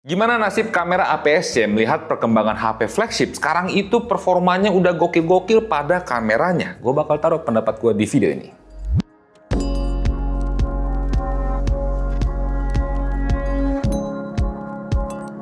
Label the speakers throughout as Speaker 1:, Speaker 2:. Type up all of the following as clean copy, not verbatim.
Speaker 1: Gimana nasib kamera APS-C melihat perkembangan HP flagship? Sekarang itu performanya udah gokil-gokil pada kameranya. Gue bakal taruh pendapat gue di video ini.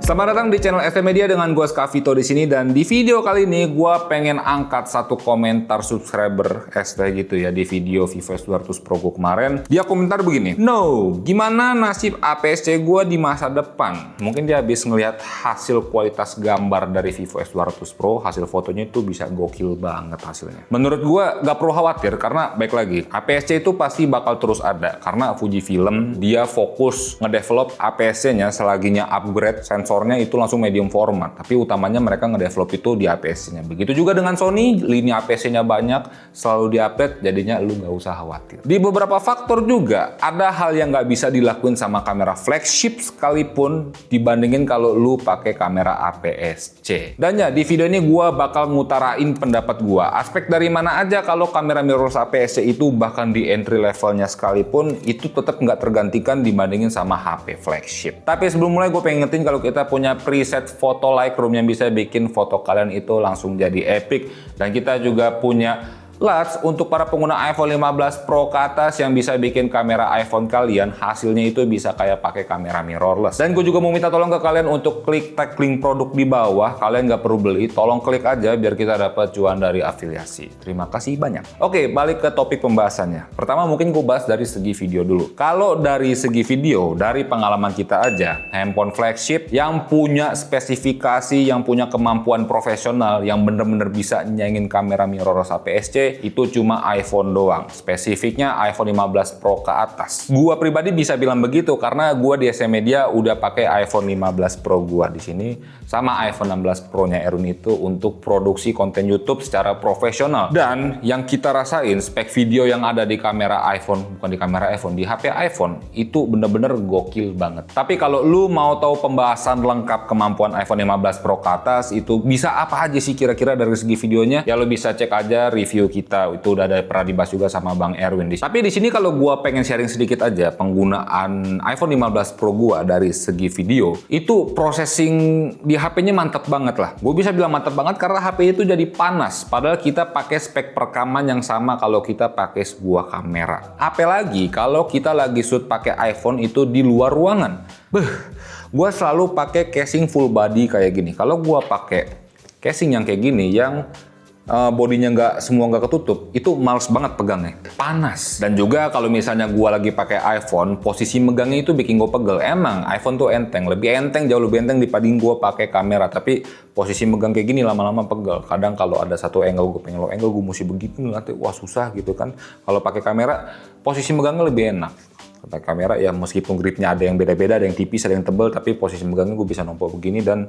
Speaker 1: Selamat datang di channel ST Media dengan gue Skavito di sini, dan di video kali ini gue pengen angkat satu komentar subscriber ST gitu ya di video Vivo S200 Pro gue kemarin. Dia komentar begini, "No, gimana nasib APS-C gue di masa depan?" Mungkin dia habis ngelihat hasil kualitas gambar dari Vivo S200 Pro, hasil fotonya itu bisa gokil banget hasilnya. Menurut gue gak perlu khawatir karena baik lagi, APS-C itu pasti bakal terus ada karena Fujifilm dia fokus ngedevelop APS-C-nya selaginya upgrade sensor itu langsung medium format, tapi utamanya mereka ngedevelop itu di APS-C-nya. Begitu juga dengan Sony, lini APS-C-nya banyak, selalu diupdate, jadinya lu nggak usah khawatir. Di beberapa faktor juga, ada hal yang nggak bisa dilakuin sama kamera flagship sekalipun dibandingin kalau lu pakai kamera APS-C. Dan ya, di video ini gua bakal ngutarain pendapat gua. Aspek dari mana aja kalau kamera mirrorless APS-C itu bahkan di entry levelnya sekalipun, itu tetap nggak tergantikan dibandingin sama HP flagship. Tapi sebelum mulai, gue pengen ngetin kalau kita punya preset foto Lightroom yang bisa bikin foto kalian itu langsung jadi epic, dan kita juga punya LUTs untuk para pengguna iPhone 15 Pro ke atas yang bisa bikin kamera iPhone kalian hasilnya itu bisa kayak pakai kamera mirrorless. Dan gue juga mau minta tolong ke kalian untuk klik tag link produk di bawah. Kalian nggak perlu beli, tolong klik aja biar kita dapat cuan dari afiliasi. Terima kasih banyak. Oke, balik ke topik pembahasannya. Pertama mungkin gue bahas dari segi video dulu. Kalau dari segi video, dari pengalaman kita aja, handphone flagship yang punya spesifikasi, yang punya kemampuan profesional, yang bener-bener bisa nyaingin kamera mirrorless APS-C, itu cuma iPhone doang. Spesifiknya iPhone 15 Pro ke atas. Gua pribadi bisa bilang begitu karena gua di ST Media udah pakai iPhone 15 Pro gua di sini sama iPhone 16 Pro-nya Erwin itu untuk produksi konten YouTube secara profesional. Dan yang kita rasain spek video yang ada di kamera iPhone, bukan di kamera iPhone, di HP iPhone itu bener-bener gokil banget. Tapi kalau lu mau tahu pembahasan lengkap kemampuan iPhone 15 Pro ke atas itu bisa apa aja sih kira-kira dari segi videonya, ya lu bisa cek aja review kita, itu udah ada pernah dibahas juga sama Bang Erwin. Tapi di sini kalau gua pengen sharing sedikit aja penggunaan iPhone 15 Pro gua dari segi video, itu processing di HP-nya mantep banget lah. Gue bisa bilang mantep banget karena HP itu jadi panas, padahal kita pakai spek perekaman yang sama kalau kita pakai sebuah kamera. Apalagi kalau kita lagi shoot pakai iPhone itu di luar ruangan. Gua selalu pakai casing full body kayak gini. Kalau gua pakai casing yang kayak gini, yang bodinya nggak ketutup, itu males banget pegangnya, panas. Dan juga kalau misalnya gua lagi pakai iPhone, posisi megangnya itu bikin gue pegel. Emang iPhone tuh enteng, jauh lebih enteng dibanding gua pakai kamera, tapi posisi megang kayak gini lama-lama pegel. Kadang kalau ada satu angle gue pengen low angle, gue mesti begini, nanti wah susah gitu kan. Kalau pakai kamera, posisi megangnya lebih enak. Pakai kamera ya meskipun gripnya ada yang beda-beda, ada yang tipis, ada yang tebal, tapi posisi megangnya gue bisa nombok begini dan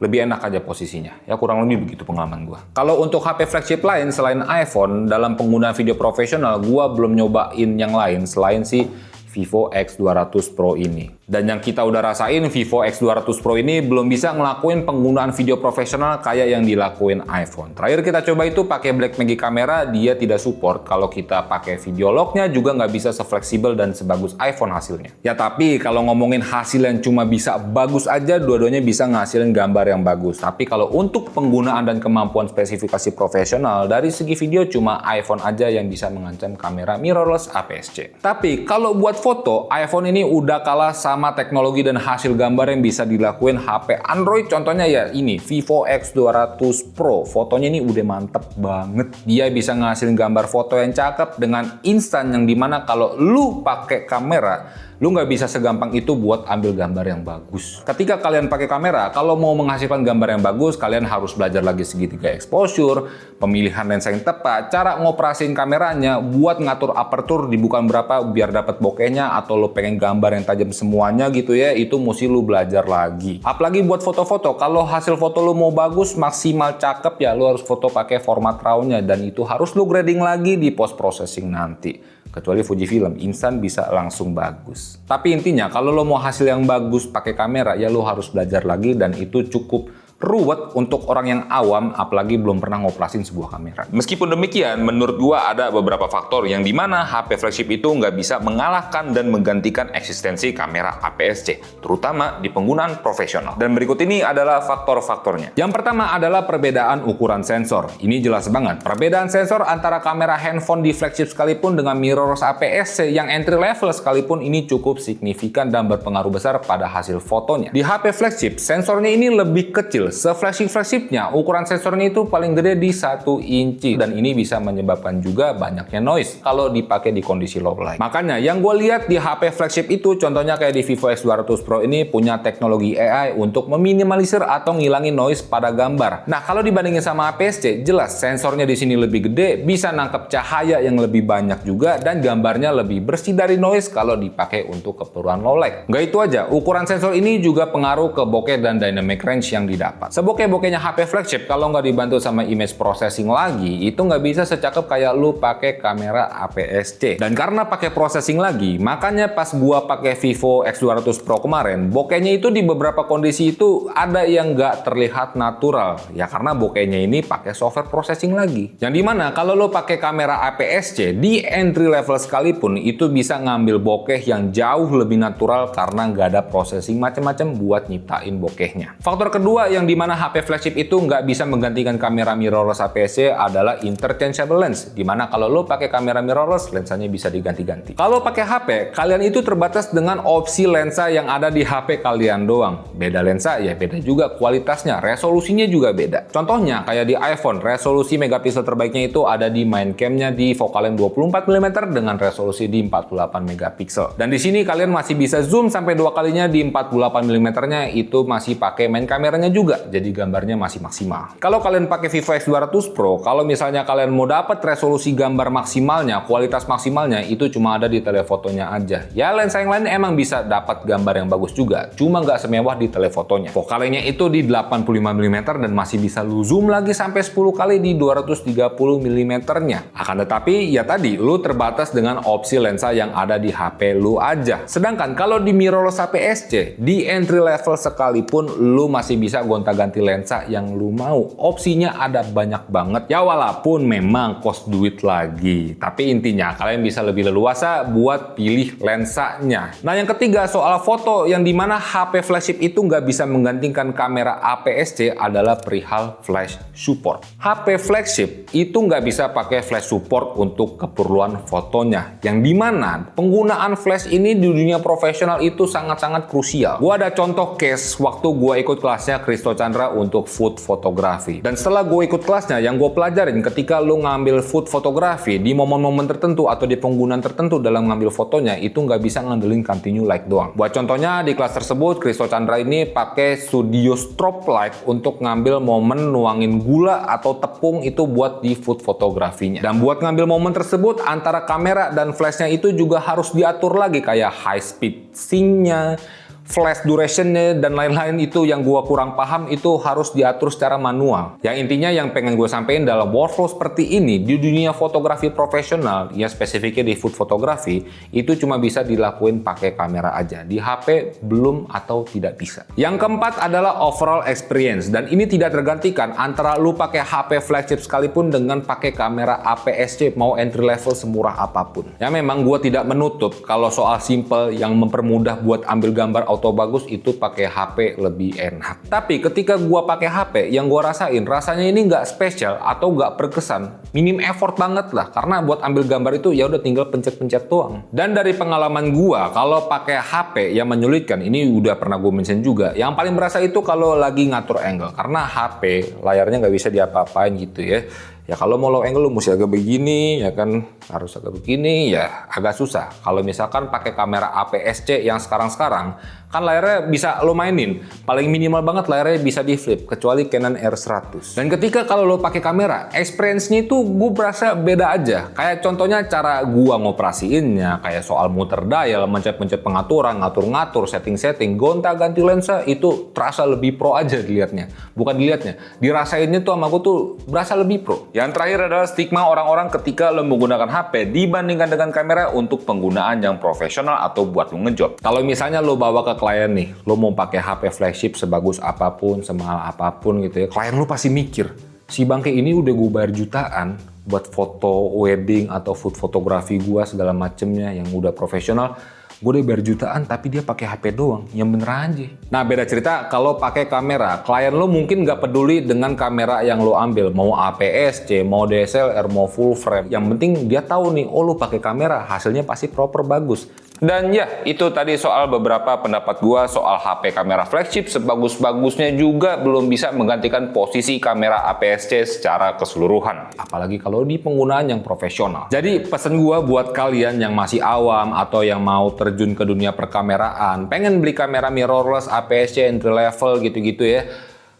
Speaker 1: lebih enak aja posisinya. Ya kurang lebih begitu pengalaman gua. Kalau untuk HP flagship lain selain iPhone, dalam penggunaan video profesional, gua belum nyobain yang lain selain si Vivo X200 Pro ini. Dan yang kita udah rasain, Vivo X200 Pro ini belum bisa ngelakuin penggunaan video profesional kayak yang dilakuin iPhone. Terakhir kita coba itu pakai Blackmagic kamera, dia tidak support. Kalau kita pakai video lognya juga nggak bisa sefleksibel dan sebagus iPhone hasilnya. Ya tapi kalau ngomongin hasil yang cuma bisa bagus aja, dua-duanya bisa ngasilin gambar yang bagus. Tapi kalau untuk penggunaan dan kemampuan spesifikasi profesional, dari segi video cuma iPhone aja yang bisa mengancam kamera mirrorless APS-C. Tapi kalau buat foto, iPhone ini udah kalah sama teknologi dan hasil gambar yang bisa dilakuin HP Android. Contohnya ya ini, Vivo X200 Pro. Fotonya ini udah mantep banget. Dia bisa ngasilin gambar foto yang cakep dengan instan, yang dimana kalau lu pakai kamera, lu nggak bisa segampang itu buat ambil gambar yang bagus. Ketika kalian pakai kamera, kalau mau menghasilkan gambar yang bagus, kalian harus belajar lagi segitiga exposure, pemilihan lensa yang tepat, cara ngoperasiin kameranya, buat ngatur aperture dibuka berapa biar dapat bokehnya, atau lo pengen gambar yang tajam semuanya gitu ya, itu mesti lu belajar lagi. Apalagi buat foto-foto, kalau hasil foto lu mau bagus, maksimal cakep ya, lu harus foto pakai format RAW-nya, dan itu harus lu grading lagi di post processing nanti. Kecuali Fujifilm, instan bisa langsung bagus. Tapi intinya kalau lo mau hasil yang bagus pakai kamera, ya lo harus belajar lagi, dan itu cukup ruwet untuk orang yang awam, apalagi belum pernah ngoperasin sebuah kamera. Meskipun demikian, menurut gua ada beberapa faktor yang dimana HP flagship itu nggak bisa mengalahkan dan menggantikan eksistensi kamera APS-C, terutama di penggunaan profesional. Dan berikut ini adalah faktor-faktornya. Yang pertama adalah perbedaan ukuran sensor. Ini jelas banget. Perbedaan sensor antara kamera handphone di flagship sekalipun dengan mirrorless APS-C yang entry level sekalipun ini cukup signifikan dan berpengaruh besar pada hasil fotonya. Di HP flagship, sensornya ini lebih kecil. Se-flagship-flagshipnya, ukuran sensornya itu paling gede di 1 inci. Dan ini bisa menyebabkan juga banyaknya noise kalau dipakai di kondisi low light. Makanya, yang gue lihat di HP flagship itu, contohnya kayak di Vivo X200 Pro ini punya teknologi AI untuk meminimalisir atau ngilangin noise pada gambar. Nah, kalau dibandingin sama APS-C, jelas sensornya di sini lebih gede, bisa nangkep cahaya yang lebih banyak juga, dan gambarnya lebih bersih dari noise kalau dipakai untuk keperluan low light. Nggak itu aja, ukuran sensor ini juga pengaruh ke bokeh dan dynamic range yang didapat. Sebokeh-bokehnya HP flagship kalau nggak dibantu sama image processing lagi, itu nggak bisa secakep kayak lu pakai kamera APS-C. Dan karena pakai processing lagi, makanya pas gua pakai Vivo X200 Pro kemarin, bokehnya itu di beberapa kondisi itu ada yang nggak terlihat natural. Ya karena bokehnya ini pakai software processing lagi. Yang dimana kalau lo pakai kamera APS-C di entry level sekalipun, itu bisa ngambil bokeh yang jauh lebih natural karena nggak ada processing macam-macam buat nyiptain bokehnya. Faktor kedua yang dimana HP flagship itu nggak bisa menggantikan kamera mirrorless APS-C adalah interchangeable lens, dimana kalau lo pakai kamera mirrorless, lensanya bisa diganti-ganti. Kalau pakai HP, kalian itu terbatas dengan opsi lensa yang ada di HP kalian doang. Beda lensa, ya beda juga kualitasnya, resolusinya juga beda. Contohnya, kayak di iPhone, resolusi megapiksel terbaiknya itu ada di main cam-nya di focal length 24mm dengan resolusi di 48 megapiksel. Dan di sini kalian masih bisa zoom sampai 2 kalinya di 48mm-nya, itu masih pakai main kameranya juga, jadi gambarnya masih maksimal. Kalau kalian pakai Vivo X200 Pro, kalau misalnya kalian mau dapat resolusi gambar maksimalnya, kualitas maksimalnya itu cuma ada di telefotonya aja. Ya lensa yang lain emang bisa dapat gambar yang bagus juga, cuma nggak semewah di telefotonya. Focal length-nya itu di 85mm dan masih bisa lu zoom lagi sampai 10 kali di 230mm-nya. Akan tetapi ya tadi lu terbatas dengan opsi lensa yang ada di HP lu aja. Sedangkan kalau di mirrorless APS-C di entry level sekalipun lu masih bisa gonta-ganti lensa yang lu mau. Opsinya ada banyak banget. Ya walaupun memang cost duit lagi, tapi intinya kalian bisa lebih leluasa buat pilih lensanya. Nah yang ketiga soal foto, yang dimana HP flagship itu nggak bisa menggantikan kamera APS-C adalah perihal flash support. HP flagship itu nggak bisa pakai flash support untuk keperluan fotonya. Yang dimana penggunaan flash ini di dunia profesional itu sangat-sangat krusial. Gua ada contoh case waktu gua ikut kelasnya Christo Chandra untuk food fotografi. Dan setelah gue ikut kelasnya, yang gue pelajarin ketika lu ngambil food fotografi di momen-momen tertentu atau di penggunaan tertentu dalam ngambil fotonya, itu nggak bisa ngandelin continue light doang. Buat contohnya di kelas tersebut, Christo Chandra ini pakai studio strobe light untuk ngambil momen nuangin gula atau tepung itu buat di food fotografinya. Dan buat ngambil momen tersebut, antara kamera dan flashnya itu juga harus diatur lagi kayak high speed sync-nya, flash durationnya dan lain-lain. Itu yang gua kurang paham, itu harus diatur secara manual. Yang intinya yang pengen gue sampein dalam workflow seperti ini di dunia fotografi profesional, ya spesifiknya di food fotografi, itu cuma bisa dilakuin pakai kamera aja. Di HP belum atau tidak bisa. Yang keempat adalah overall experience, dan ini tidak tergantikan antara lu pakai HP flagship sekalipun dengan pakai kamera APS-C mau entry level semurah apapun. Ya memang gua tidak menutup kalau soal simple yang mempermudah buat ambil gambar auto bagus itu pakai HP lebih enak. Tapi ketika gua pakai HP, yang gua rasain rasanya ini nggak spesial atau nggak berkesan, minim effort banget lah, karena buat ambil gambar itu ya udah tinggal pencet-pencet doang. Dan dari pengalaman gua kalau pakai HP yang menyulitkan, ini udah pernah gue mention juga, yang paling berasa itu kalau lagi ngatur angle, karena HP layarnya nggak bisa diapa-apain gitu ya. Ya kalau mau low angle lu mesti agak begini, ya kan harus agak begini, ya agak susah. Kalau misalkan pakai kamera APS-C yang sekarang-sekarang, kan layarnya bisa lo mainin. Paling minimal banget layarnya bisa di flip, kecuali Canon R100. Dan ketika kalau lo pakai kamera, experience-nya itu gue berasa beda aja. Kayak contohnya cara gua ngoperasiinnya, kayak soal muter dial, mencet-mencet pengaturan, ngatur-ngatur, setting-setting, gonta-ganti lensa, itu terasa lebih pro aja dilihatnya. Bukan dilihatnya, dirasainnya tuh sama gue tuh berasa lebih pro. Yang terakhir adalah stigma orang-orang ketika lo menggunakan HP dibandingkan dengan kamera untuk penggunaan yang profesional atau buat lo ngejob. Kalau misalnya lo bawa ke klien nih, lo mau pakai HP flagship sebagus apapun, semahal apapun gitu ya, klien lo pasti mikir, si bangke ini udah gue bayar jutaan buat foto wedding atau food fotografi gue segala macemnya yang udah profesional. Gue udah bayar jutaan tapi dia pakai HP doang, yang bener aja. Nah beda cerita kalau pakai kamera, klien lo mungkin nggak peduli dengan kamera yang lo ambil, mau APS-C, mau DSLR, mau full frame. Yang penting dia tahu nih, oh lo pakai kamera, hasilnya pasti proper bagus. Dan ya, itu tadi soal beberapa pendapat gua soal HP kamera flagship sebagus-bagusnya juga belum bisa menggantikan posisi kamera APS-C secara keseluruhan. Apalagi kalau di penggunaan yang profesional. Jadi pesan gua buat kalian yang masih awam atau yang mau terjun ke dunia perkameraan, pengen beli kamera mirrorless, APS-C, entry level gitu-gitu ya.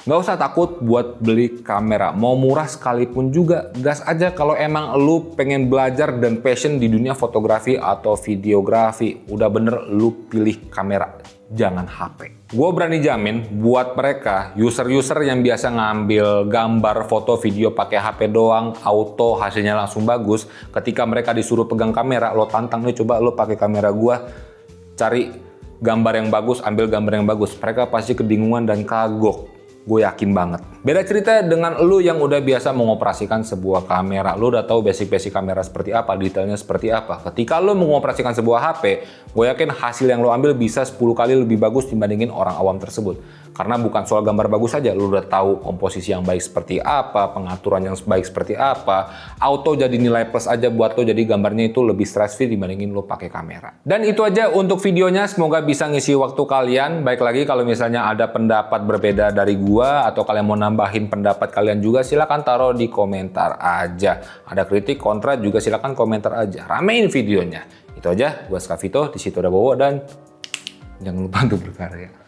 Speaker 1: Nggak usah takut buat beli kamera, mau murah sekalipun juga, gas aja kalau emang lu pengen belajar dan passion di dunia fotografi atau videografi. Udah bener lu pilih kamera, jangan HP. Gue berani jamin buat mereka, user-user yang biasa ngambil gambar, foto, video pakai HP doang, auto, hasilnya langsung bagus. Ketika mereka disuruh pegang kamera, lo tantang nih, coba lo pakai kamera gue, cari gambar yang bagus, ambil gambar yang bagus. Mereka pasti kebingungan dan kagok. Gue yakin banget. Beda cerita dengan lu yang udah biasa mengoperasikan sebuah kamera. Lu udah tahu basic-basic kamera seperti apa, detailnya seperti apa. Ketika lu mengoperasikan sebuah HP, gue yakin hasil yang lu ambil bisa 10 kali lebih bagus dibandingin orang awam tersebut. Karena bukan soal gambar bagus saja, lu udah tahu komposisi yang baik seperti apa, pengaturan yang baik seperti apa. Auto jadi nilai plus aja buat lo, jadi gambarnya itu lebih stress free dibandingin lo pakai kamera. Dan itu aja untuk videonya, semoga bisa ngisi waktu kalian. Baik lagi kalau misalnya ada pendapat berbeda dari gua atau kalian mau nambahin pendapat kalian juga, silahkan taruh di komentar aja. Ada kritik, kontra juga silahkan komentar aja. Ramein videonya. Itu aja, gua Skavito, di situ ada Bowo, dan jangan lupa untuk berkarya.